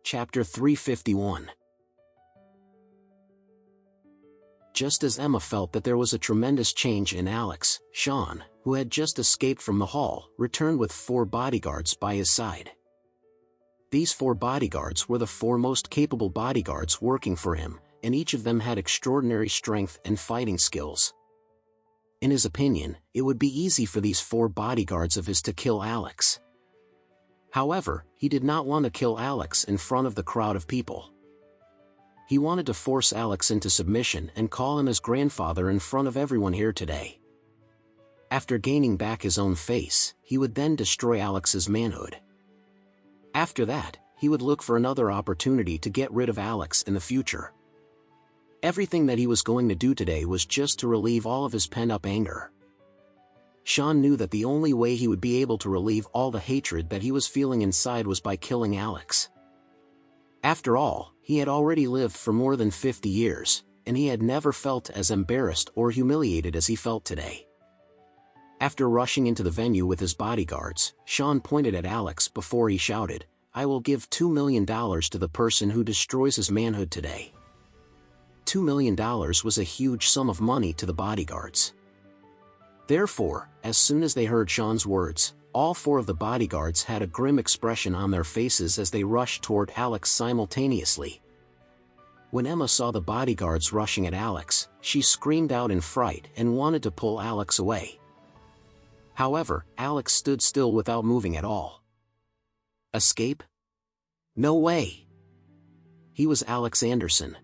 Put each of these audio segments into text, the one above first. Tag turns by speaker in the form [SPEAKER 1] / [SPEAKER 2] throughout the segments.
[SPEAKER 1] Chapter 351. Just as Emma felt that there was a tremendous change in Alex, Sean, who had just escaped from the hall, returned with 4 bodyguards by his side. These 4 bodyguards were the 4 most capable bodyguards working for him, and each of them had extraordinary strength and fighting skills. In his opinion, it would be easy for these 4 bodyguards of his to kill Alex. However, he did not want to kill Alex in front of the crowd of people. He wanted to force Alex into submission and call him his grandfather in front of everyone here today. After gaining back his own face, he would then destroy Alex's manhood. After that, he would look for another opportunity to get rid of Alex in the future. Everything that he was going to do today was just to relieve all of his pent-up anger. Sean knew that the only way he would be able to relieve all the hatred that he was feeling inside was by killing Alex. After all, he had already lived for more than 50 years, and he had never felt as embarrassed or humiliated as he felt today. After rushing into the venue with his bodyguards, Sean pointed at Alex before he shouted, "I will give $2 million to the person who destroys his manhood today." $2 million was a huge sum of money to the bodyguards. Therefore, as soon as they heard Sean's words, all 4 of the bodyguards had a grim expression on their faces as they rushed toward Alex simultaneously. When Emma saw the bodyguards rushing at Alex, she screamed out in fright and wanted to pull Alex away. However, Alex stood still without moving at all. Escape? No way! He was Alex Anderson.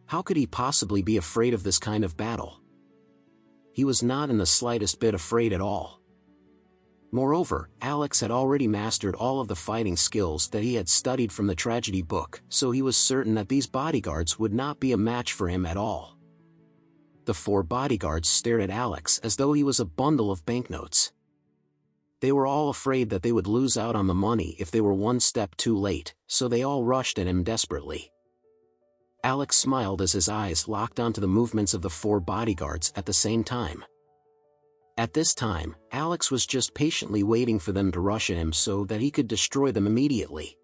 [SPEAKER 1] How could he possibly be afraid of this kind of battle? He was not in the slightest bit afraid at all. Moreover, Alex had already mastered all of the fighting skills that he had studied from the tragedy book, so he was certain that these bodyguards would not be a match for him at all. The 4 bodyguards stared at Alex as though he was a bundle of banknotes. They were all afraid that they would lose out on the money if they were one step too late, so they all rushed at him desperately. Alex smiled as his eyes locked onto the movements of the 4 bodyguards at the same time. At this time, Alex was just patiently waiting for them to rush at him so that he could destroy them immediately.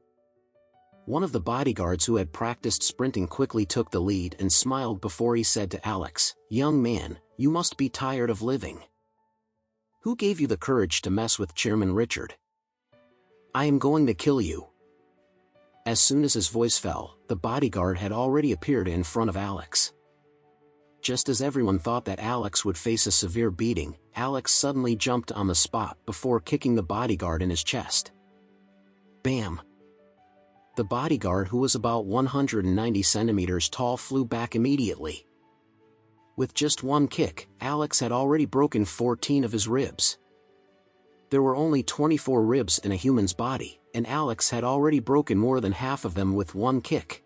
[SPEAKER 1] One of the bodyguards who had practiced sprinting quickly took the lead and smiled before he said to Alex, "Young man, you must be tired of living. Who gave you the courage to mess with Chairman Richard? I am going to kill you." As soon as his voice fell, the bodyguard had already appeared in front of Alex. Just as everyone thought that Alex would face a severe beating, Alex suddenly jumped on the spot before kicking the bodyguard in his chest. Bam! The bodyguard, who was about 190 centimeters tall, flew back immediately. With just one kick, Alex had already broken 14 of his ribs. There were only 24 ribs in a human's body, and Alex had already broken more than half of them with one kick.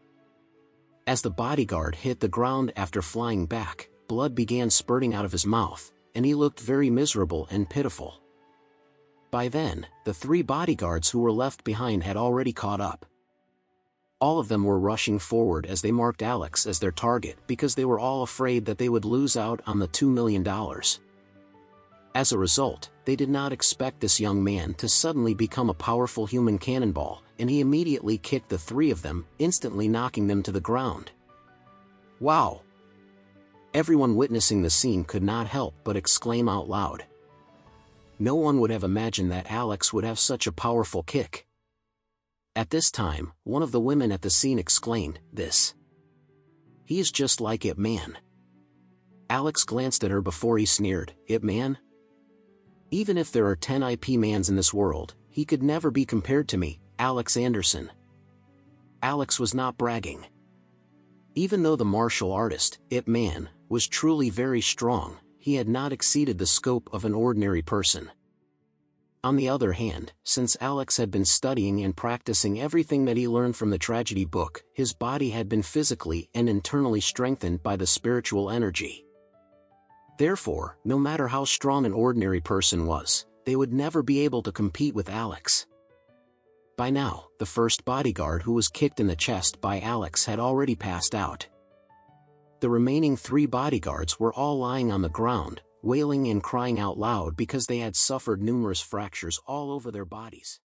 [SPEAKER 1] As the bodyguard hit the ground after flying back, blood began spurting out of his mouth, and he looked very miserable and pitiful. By then, the 3 bodyguards who were left behind had already caught up. All of them were rushing forward as they marked Alex as their target because they were all afraid that they would lose out on the $2 million. As a result, they did not expect this young man to suddenly become a powerful human cannonball, and he immediately kicked the 3 of them, instantly knocking them to the ground. Wow! Everyone witnessing the scene could not help but exclaim out loud. No one would have imagined that Alex would have such a powerful kick. At this time, one of the women at the scene exclaimed, He is just like Ip Man." Alex glanced at her before he sneered, "Ip Man? Even if there are 10 Ip Mans in this world, he could never be compared to me, Alex Anderson." Alex was not bragging. Even though the martial artist, Ip Man, was truly very strong, he had not exceeded the scope of an ordinary person. On the other hand, since Alex had been studying and practicing everything that he learned from the tragedy book, his body had been physically and internally strengthened by the spiritual energy. Therefore, no matter how strong an ordinary person was, they would never be able to compete with Alex. By now, the first bodyguard who was kicked in the chest by Alex had already passed out. The remaining 3 bodyguards were all lying on the ground, wailing and crying out loud because they had suffered numerous fractures all over their bodies.